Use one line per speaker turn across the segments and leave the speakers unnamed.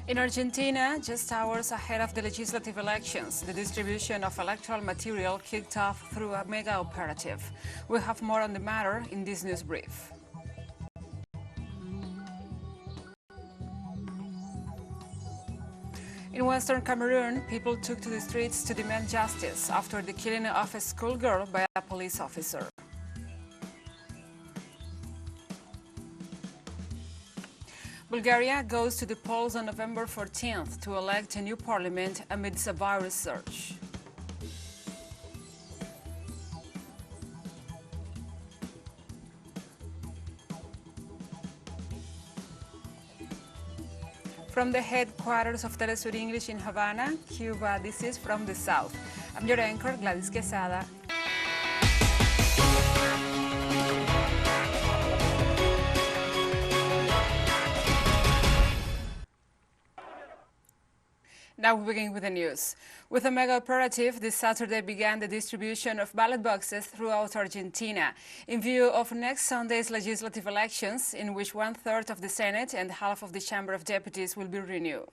In Argentina, just hours ahead of the legislative elections, the distribution of electoral material kicked off through a mega operative. We have more on the matter in this news brief. In western Cameroon, people took to the streets to demand justice after the killing of a schoolgirl by a police officer. Bulgaria goes to the polls on November 14th to elect a new parliament amidst a virus surge. From the headquarters of Telesur English in Havana, Cuba, this is From the South. I'm your anchor, Gladys Quesada. Now we begin with the news. With a mega operative, this Saturday began the distribution of ballot boxes throughout Argentina in view of next Sunday's legislative elections, in which 1/3 of the Senate and half of the Chamber of Deputies will be renewed.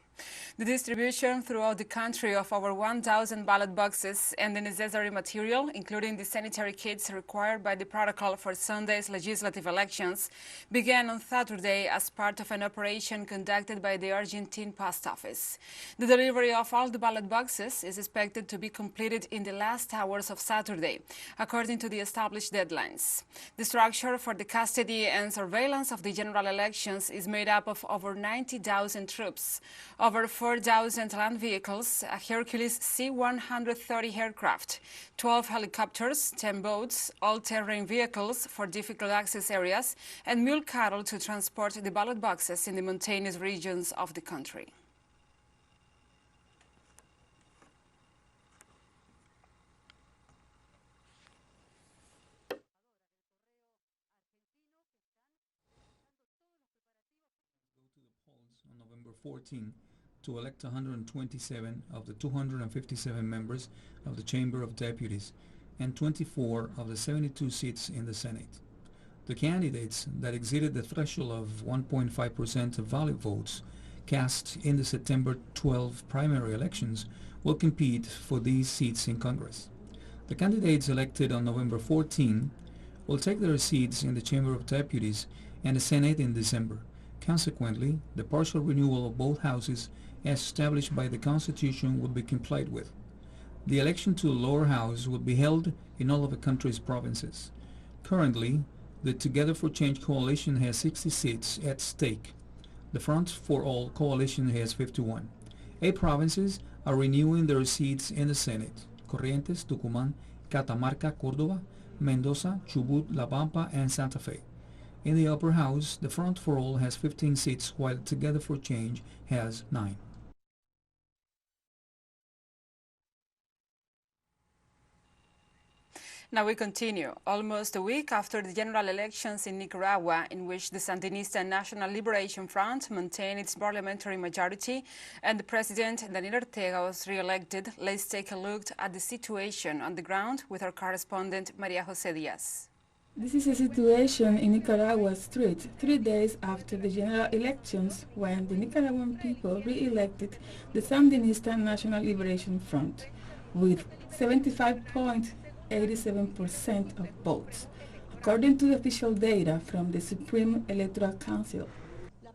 The distribution throughout the country of over 1,000 ballot boxes and the necessary material, including the sanitary kits required by the protocol for Sunday's legislative elections, began on Saturday as part of an operation conducted by the Argentine Post Office. The delivery of all the ballot boxes is expected to be completed in the last hours of Saturday, according to the established deadlines. The structure for the custody and surveillance of the general elections is made up of over 90,000 troops, over 4,000 land vehicles, a Hercules C-130 aircraft, 12 helicopters, 10 boats, all-terrain vehicles for difficult access areas, and mule cattle to transport the ballot boxes in the mountainous regions of the country.
On November 14 to elect 127 of the 257 members of the Chamber of Deputies and 24 of the 72 seats in the Senate. The candidates that exceeded the threshold of 1.5% of valid votes cast in the September 12 primary elections will compete for these seats in Congress. The candidates elected on November 14 will take their seats in the Chamber of Deputies and the Senate in December. Consequently, the partial renewal of both houses as established by the Constitution will be complied with. The election to the lower house will be held in all of the country's provinces. Currently, the Together for Change coalition has 60 seats at stake. The Front for All coalition has 51. 8 provinces are renewing their seats in the Senate: Corrientes, Tucumán, Catamarca, Córdoba, Mendoza, Chubut, La Pampa, and Santa Fe. In the upper house, the Front for All has 15 seats, while Together for Change has 9.
Now we continue. Almost a week after the general elections in Nicaragua, in which the Sandinista National Liberation Front maintained its parliamentary majority and the president, Daniel Ortega, was re-elected, let's take a look at the situation on the ground with our correspondent, Maria Jose Diaz.
This is a situation in Nicaragua's streets 3 days after the general elections, when the Nicaraguan people re-elected the Sandinista National Liberation Front with 75.87% of votes, according to the official data from the Supreme Electoral Council.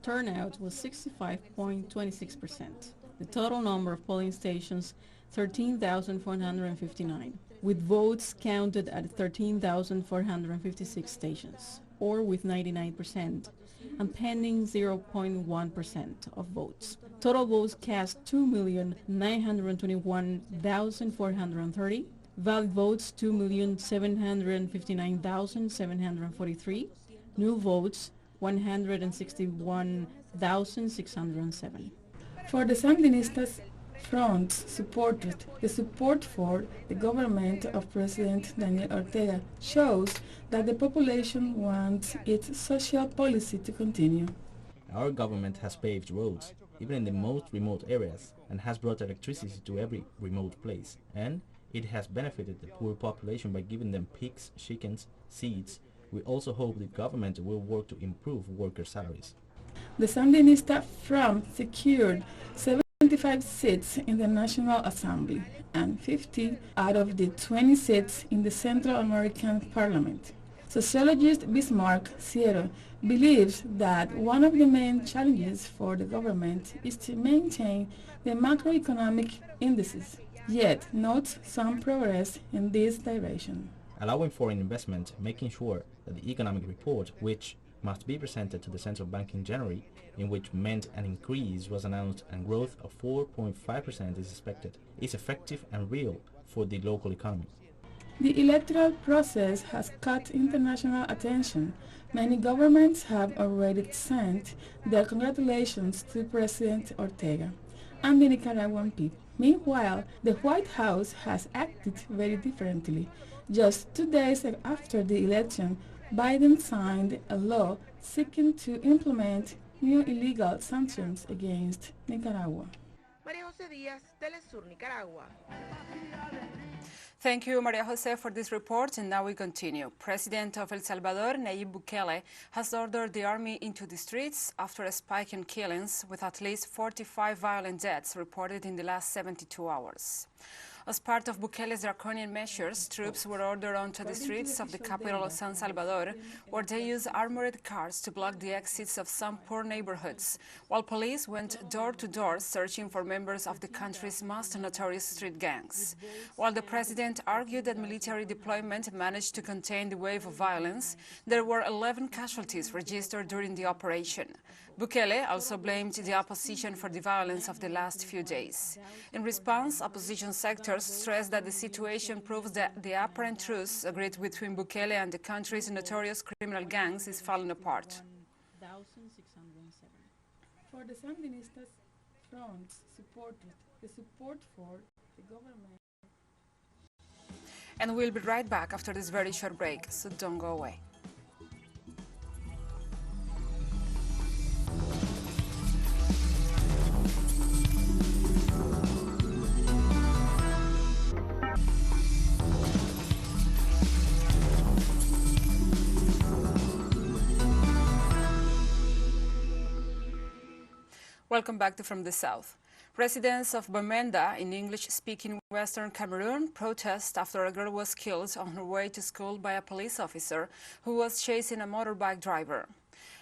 Turnout was 65.26%. The total number of polling stations, 13,459. with votes counted at 13,456 stations, or with 99%, and pending 0.1% of votes. Total votes cast 2,921,430, valid votes 2,759,743, new votes 161,607.
For the Sandinistas Front supported, the support for the government of President Daniel Ortega shows that the population wants its social policy to continue.
Our government has paved roads, even in the most remote areas, and has brought electricity to every remote place. And it has benefited the poor population by giving them pigs, chickens, seeds. We also hope the government will work to improve worker salaries.
The Sandinista front secured 75 seats in the National Assembly and 50 out of the 20 seats in the Central American Parliament. Sociologist Bismarck Sierra believes that one of the main challenges for the government is to maintain the macroeconomic indices, yet notes some progress in this direction.
Allowing foreign investment, making sure that the economic report, which must be presented to the central bank in January, in which meant an increase was announced and growth of 4.5% is expected, is effective and real for the local economy.
The electoral process has caught international attention. Many governments have already sent their congratulations to President Ortega and the Nicaraguan people. Meanwhile, the White House has acted very differently. Just 2 days after the election, Biden signed a law seeking to implement new illegal sanctions against Nicaragua.
María José Díaz, Telesur, Nicaragua.
Thank you, Maria Jose, for this report. And now we continue. President of El Salvador, Nayib Bukele, has ordered the army into the streets after a spike in killings, with at least 45 violent deaths reported in the last 72 hours. As part of Bukele's draconian measures, troops were ordered onto the streets of the capital, San Salvador, where they used armored cars to block the exits of some poor neighborhoods, while police went door to door searching for members of the country's most notorious street gangs. While the president argued that military deployment managed to contain the wave of violence, there were 11 casualties registered during the operation. Bukele also blamed the opposition for the violence of the last few days. In response, opposition sectors stressed that the situation proves that the apparent truce agreed between Bukele and the country's notorious criminal gangs is falling apart.
For the Sandinistas fronts supported the support for the government.
And we'll be right back after this very short break, so don't go away. Welcome back to From the South. Residents of Bamenda in English-speaking Western Cameroon protest after a girl was killed on her way to school by a police officer who was chasing a motorbike driver.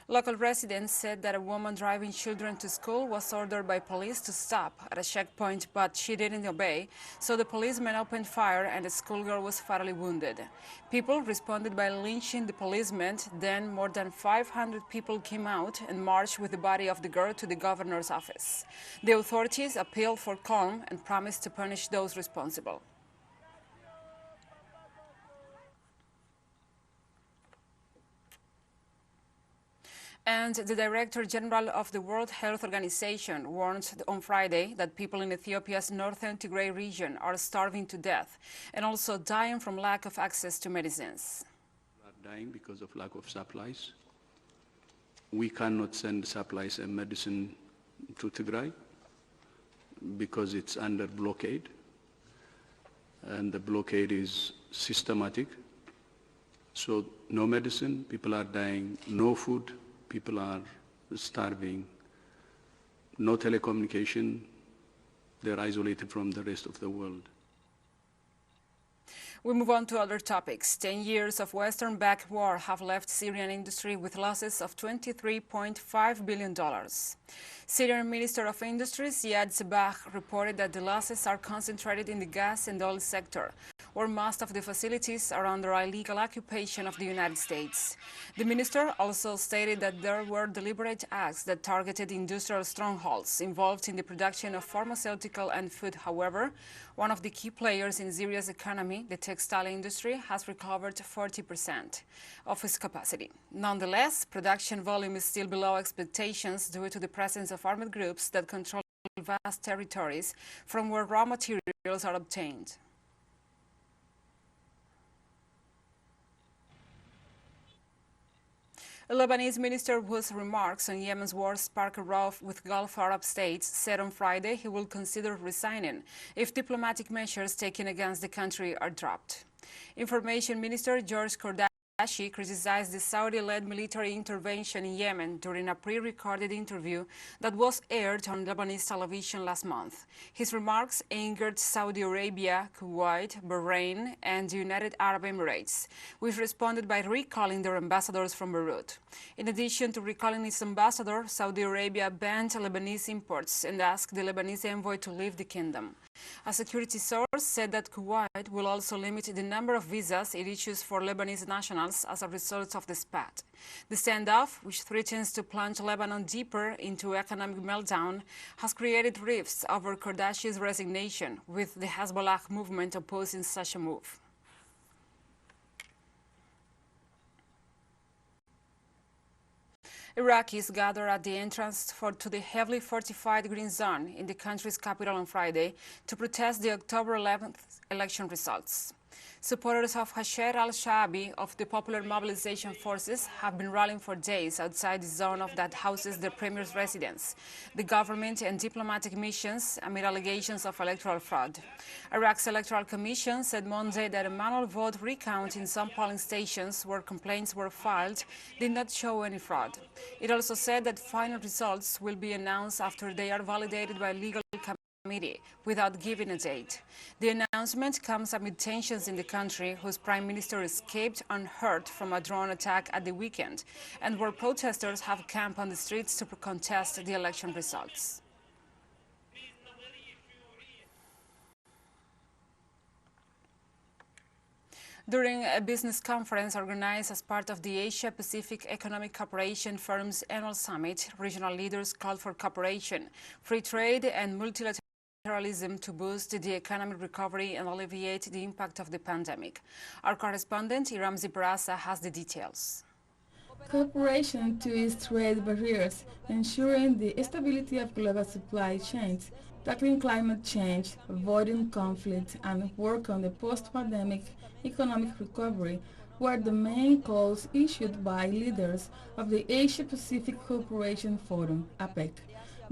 Local residents said that a woman driving children to school was ordered by police to stop at a checkpoint, but she didn't obey, so the policemen opened fire and the schoolgirl was fatally wounded. People responded by lynching the policemen. Then more than 500 people came out and marched with the body of the girl to the governor's office. The authorities appealed for calm and promised to punish those responsible. And the Director General of the World Health Organization warned on Friday that people in Ethiopia's northern Tigray region are starving to death and also dying from lack of access to medicines.
People are dying because of lack of supplies. We cannot send supplies and medicine to Tigray because it's under blockade, and the blockade is systematic. So no medicine, people are dying, no food, people are starving, no telecommunication, they're isolated from the rest of the world.
We move on to other topics. 10 years of Western-backed war have left Syrian industry with losses of $23.5 billion. Syrian Minister of Industry Ziad Sabah reported that the losses are concentrated in the gas and oil sector, where most of the facilities are under illegal occupation of the United States. The minister also stated that there were deliberate acts that targeted industrial strongholds involved in the production of pharmaceutical and food. However, one of the key players in Syria's economy, the textile industry, has recovered 40% of its capacity. Nonetheless, production volume is still below expectations due to the presence of armed groups that control vast territories from where raw materials are obtained. A Lebanese minister whose remarks on Yemen's war sparked a row with Gulf Arab states said on Friday he will consider resigning if diplomatic measures taken against the country are dropped. Information Minister George Cordai Quraishi criticized the Saudi-led military intervention in Yemen during a pre-recorded interview that was aired on Lebanese television last month. His remarks angered Saudi Arabia, Kuwait, Bahrain, and the United Arab Emirates, which responded by recalling their ambassadors from Beirut. In addition to recalling its ambassador, Saudi Arabia banned Lebanese imports and asked the Lebanese envoy to leave the kingdom. A security source said that Kuwait will also limit the number of visas it issues for Lebanese nationals as a result of the spat. The standoff, which threatens to plunge Lebanon deeper into economic meltdown, has created rifts over Qurashi's resignation, with the Hezbollah movement opposing such a move. Iraqis gathered at the entrance to the heavily fortified Green Zone in the country's capital on Friday to protest the October 11th election results. Supporters of Hasher al-Shaabi of the Popular Mobilization Forces have been rallying for days outside the zone that houses the premier's residence, the government and diplomatic missions amid allegations of electoral fraud. Iraq's Electoral Commission said Monday that a manual vote recount in some polling stations where complaints were filed did not show any fraud. It also said that final results will be announced after they are validated by legal committee without giving a date. The announcement comes amid tensions in the country, whose prime minister escaped unhurt from a drone attack at the weekend, and where protesters have camped on the streets to contest the election results. During a business conference organized as part of the Asia-Pacific Economic Cooperation Forum's annual summit, regional leaders called for cooperation, free trade, and multilateralism to boost the economic recovery and alleviate the impact of the pandemic. Our correspondent, Iramzi Barasa, has the details.
Cooperation to ease trade barriers, ensuring the stability of global supply chains, tackling climate change, avoiding conflict, and work on the post-pandemic economic recovery were the main calls issued by leaders of the Asia-Pacific Cooperation Forum, APEC,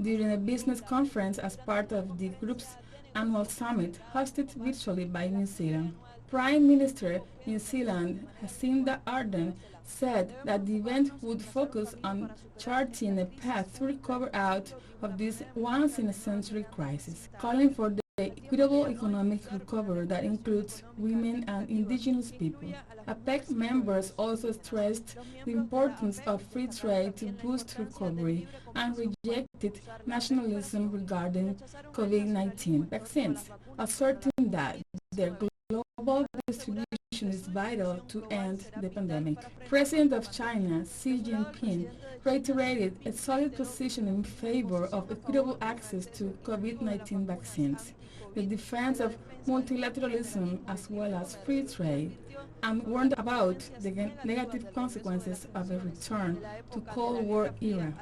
during a business conference as part of the group's annual summit hosted virtually by New Zealand. Prime Minister New Zealand Jacinda Ardern said that the event would focus on charting a path to recover out of this once-in-a-century crisis, calling for the equitable economic recovery that includes women and indigenous people. APEC members also stressed the importance of free trade to boost recovery and rejected nationalism regarding COVID-19 vaccines, asserting that their global distribution is vital to end the pandemic. President of China, Xi Jinping, reiterated a solid position in favor of equitable access to COVID-19 vaccines, the defense of multilateralism as well as free trade, and warned about the negative consequences of a return to Cold War era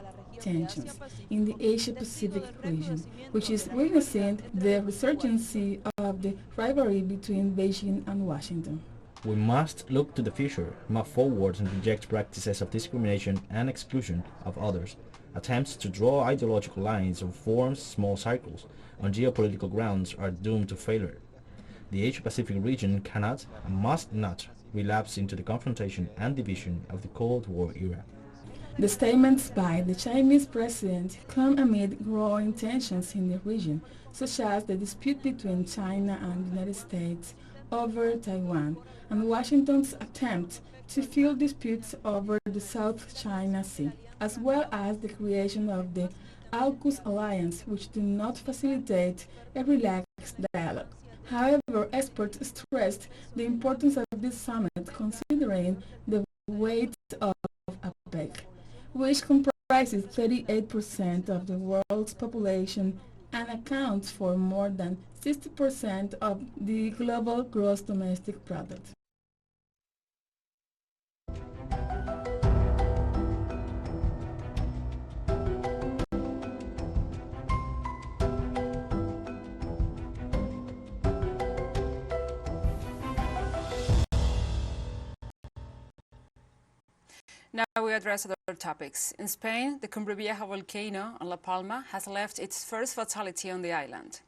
tensions in the Asia-Pacific region, which is witnessing the resurgence of the rivalry between Beijing and Washington.
We must look to the future, move forward and reject practices of discrimination and exclusion of others. Attempts to draw ideological lines or form small circles on geopolitical grounds are doomed to failure. The Asia-Pacific region cannot and must not relapse into the confrontation and division of the Cold War era.
The statements by the Chinese president come amid growing tensions in the region, such as the dispute between China and the United States over Taiwan, and Washington's attempt to fill disputes over the South China Sea, as well as the creation of the AUKUS alliance, which do not facilitate a relaxed dialogue. However, experts stressed the importance of this summit considering the weight of APEC, which comprises 38% of the world's population and accounts for more than 60% of the global gross domestic product.
Now we address topics. In Spain, the Cumbre Vieja volcano on La Palma has left its first fatality on the island.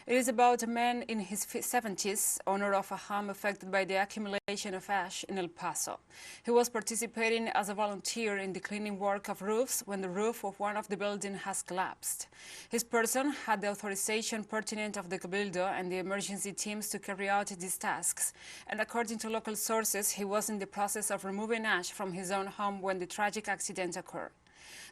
It is about a man in his 70s, owner of a home affected by the accumulation of ash in El Paso. He was participating as a volunteer in the cleaning work of roofs when the roof of one of the buildings has collapsed. His person had the authorization pertinent of the Cabildo and the emergency teams to carry out these tasks, and according to local sources, he was in the process of removing ash from his own home when the tragic accident occurred.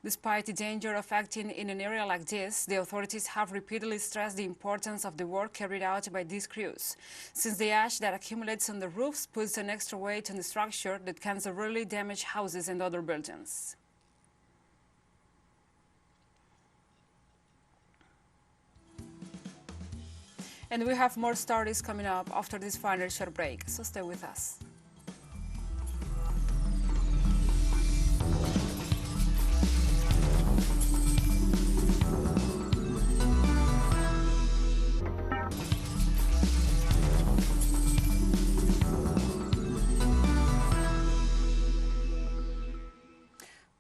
Despite the danger of acting in an area like this, the authorities have repeatedly stressed the importance of the work carried out by these crews, since the ash that accumulates on the roofs puts an extra weight on the structure that can severely damage houses and other buildings. And we have more stories coming up after this final short break, so stay with us.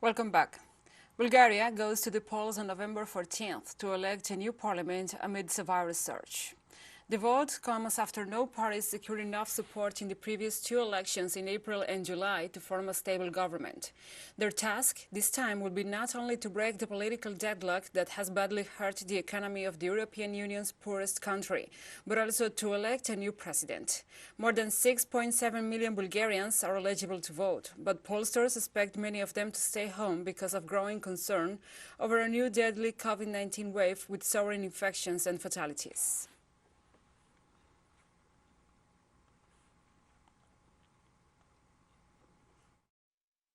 Welcome back. Bulgaria goes to the polls on November 14th to elect a new parliament amidst a virus surge. The vote comes after no party secured enough support in the previous two elections in April and July to form a stable government. Their task this time will be not only to break the political deadlock that has badly hurt the economy of the European Union's poorest country, but also to elect a new president. More than 6.7 million Bulgarians are eligible to vote, but pollsters expect many of them to stay home because of growing concern over a new deadly COVID-19 wave with soaring infections and fatalities.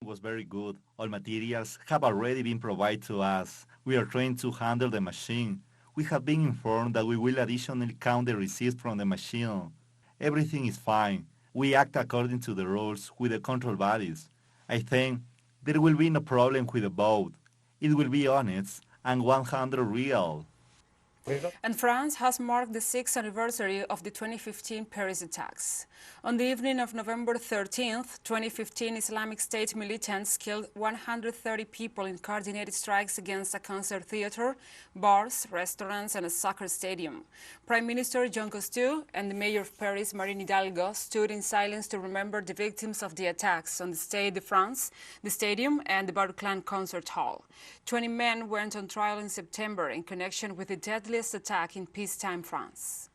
Was very good. All materials have already been provided to us. We are trying to handle the machine. We have been informed that we will additionally count the receipts from the machine. Everything is fine. We act according to the rules with the control bodies. I think there will be no problem with the vote. It will be honest and 100 real.
And France has marked the 6th anniversary of the 2015 Paris attacks. On the evening of November 13th, 2015 Islamic State militants killed 130 people in coordinated strikes against a concert theater, bars, restaurants and a soccer stadium. Prime Minister Jean Cousteau and the Mayor of Paris, Marine Hidalgo, stood in silence to remember the victims of the attacks on the Stade de France, the stadium and the Bataclan concert hall. 20 men went on trial in September in connection with the deadliest attack in peacetime France.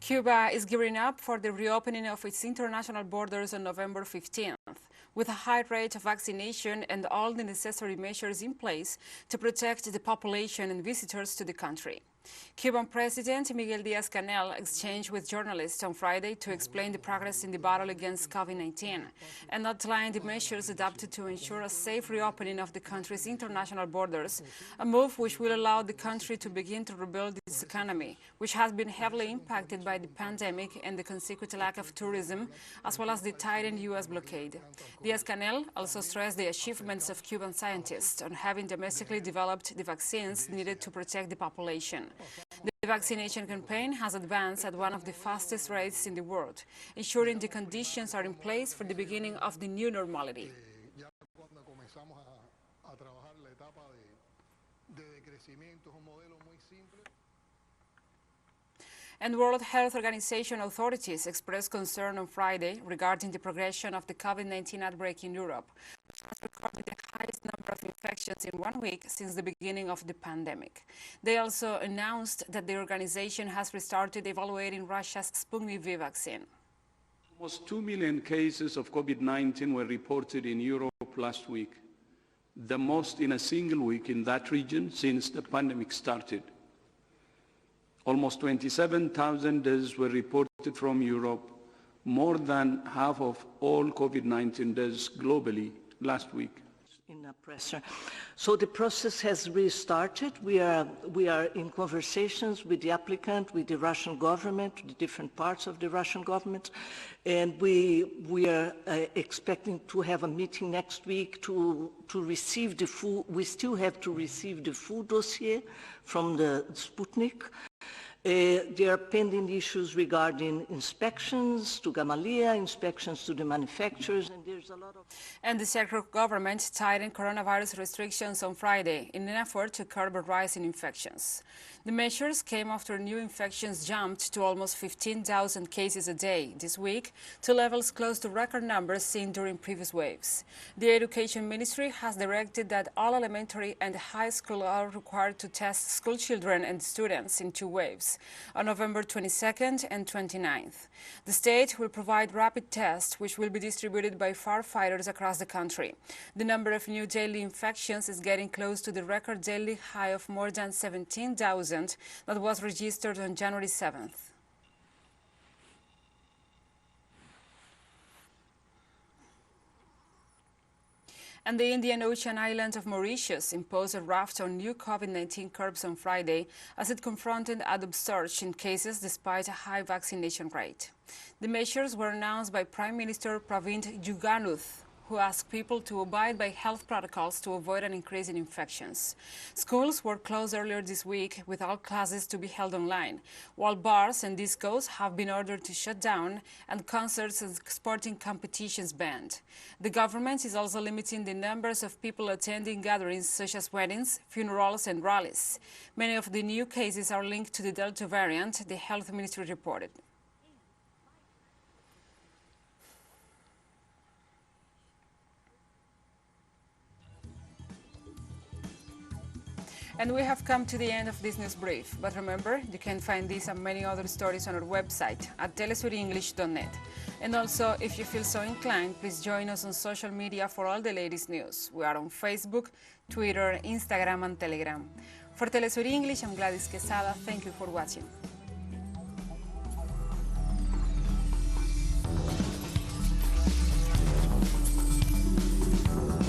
Cuba is gearing up for the reopening of its international borders on November 15th, with a high rate of vaccination and all the necessary measures in place to protect the population and visitors to the country. Cuban President Miguel Díaz-Canel exchanged with journalists on Friday to explain the progress in the battle against COVID-19 and outline the measures adopted to ensure a safe reopening of the country's international borders, a move which will allow the country to begin to rebuild its economy, which has been heavily impacted by the pandemic and the consequent lack of tourism, as well as the tightened U.S. blockade. Díaz-Canel also stressed the achievements of Cuban scientists on having domestically developed the vaccines needed to protect the population. The vaccination campaign has advanced at one of the fastest rates in the world, ensuring the conditions are in place for the beginning of the new normality. And World Health Organization authorities expressed concern on Friday regarding the progression of the COVID-19 outbreak in Europe, which has recorded the highest number of infections in 1 week since the beginning of the pandemic. They also announced that the organization has restarted evaluating Russia's Sputnik V vaccine.
Almost 2 million cases of COVID-19 were reported in Europe last week, the most in a single week in that region since the pandemic started. Almost 27,000 deaths were reported from Europe, more than half of all COVID-19 deaths globally last week.
in a presser. So the process has restarted. We are in conversations with the applicant, with the Russian government, the different parts of the Russian government, and we are expecting to have a meeting next week to receive the full. We still have to receive the full dossier from the Sputnik. There are pending issues regarding inspections to Gamaleya, inspections to the manufacturers, and there's a lot of...
And the Czech government tightened coronavirus restrictions on Friday in an effort to curb a rise in infections. The measures came after new infections jumped to almost 15,000 cases a day this week, to levels close to record numbers seen during previous waves. The Education Ministry has directed that all elementary and high school are required to test school children and students in 2 waves, on November 22nd and 29th. The state will provide rapid tests, which will be distributed by firefighters across the country. The number of new daily infections is getting close to the record daily high of more than 17,000 that was registered on January 7th. And the Indian Ocean island of Mauritius imposed a raft on new COVID-19 curbs on Friday as it confronted an upsurge in cases despite a high vaccination rate. The measures were announced by Prime Minister Pravind Jugnauth, who asked people to abide by health protocols to avoid an increase in infections. Schools were closed earlier this week, with all classes to be held online, while bars and discos have been ordered to shut down and concerts and sporting competitions banned. The government is also limiting the numbers of people attending gatherings such as weddings, funerals and rallies. Many of the new cases are linked to the Delta variant, the Health Ministry reported. And we have come to the end of this news brief. But remember, you can find these and many other stories on our website at telesurienglish.net. And also, if you feel so inclined, please join us on social media for all the latest news. We are on Facebook, Twitter, Instagram, and Telegram. For Telesur English, I'm Gladys Quesada. Thank you for watching.